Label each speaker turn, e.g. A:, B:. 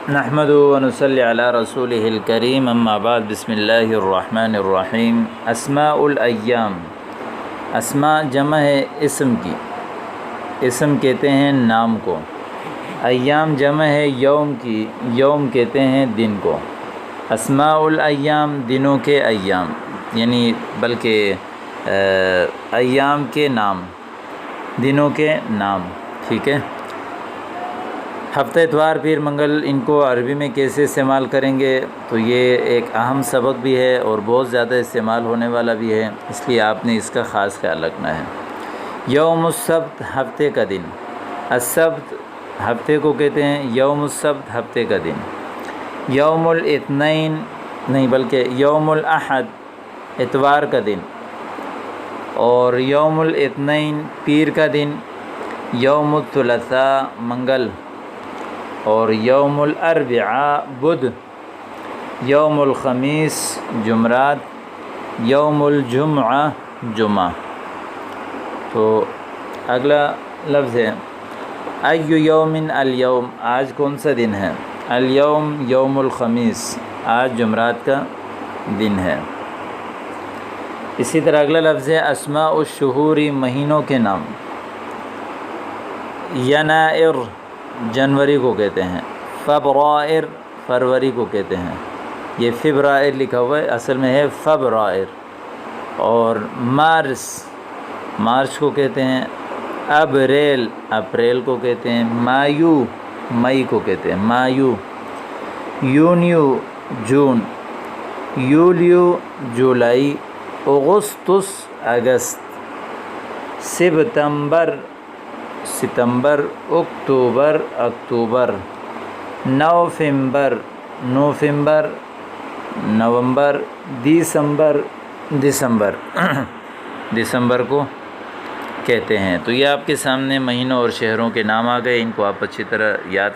A: نحمدہ و نصلی علی رسولہ الکریم، اما بعد، بسم اللہ الرحمن الرحیم۔ اسماء الایام، اسماء جمع ہے اسم کی، اسم کہتے ہیں نام کو۔ ایام جمع ہے یوم کی، یوم کہتے ہیں دن کو۔ اسماء الایام دنوں کے ایام، یعنی بلکہ ایام کے نام، دنوں کے نام، ٹھیک ہے۔ ہفتہ اتوار پیر منگل، ان کو عربی میں کیسے استعمال کریں گے؟ تو یہ ایک اہم سبق بھی ہے اور بہت زیادہ استعمال ہونے والا بھی ہے، اس لیے آپ نے اس کا خاص خیال رکھنا ہے۔ یوم السبت، ہفتے کا دن۔ السبت ہفتے کو کہتے ہیں، یوم السبت ہفتے کا دن۔ یوم الاثنین نہیں بلکہ یوم الاحد اتوار کا دن، اور یوم الاثنین پیر کا دن۔ یوم الثلاثاء منگل، اور یوم الاربعاء بدھ۔ یوم الخمیس جمعرات، یوم الجمعہ جمعہ۔ تو اگلا لفظ ہے ای یوم الیوم، آج کون سا دن ہے؟ الیوم یوم الخمیس، آج جمعرات کا دن ہے۔ اسی طرح اگلا لفظ ہے اسماء الشہور، مہینوں کے نام۔ ینائر جنوری کو کہتے ہیں، فبرائر فروری کو کہتے ہیں، یہ فبرائر لکھا ہوا ہے، اصل میں ہے فبرائر۔ اور مارس، مارچ کو کہتے ہیں۔ ابریل، اپریل کو کہتے ہیں۔ مایو، مئی کو کہتے ہیں، مایو۔ یونیو جون، یولیو جولائی۔ اگستس اگست۔ سپتمبر ستمبر۔ اکتوبر اکتوبر۔ نوفمبر نوفمبر۔ نومبر۔ دسمبر دسمبر دسمبر کو کہتے ہیں۔ تو یہ آپ کے سامنے مہینوں اور شہروں کے نام آ گئے، ان کو آپ اچھی طرح یاد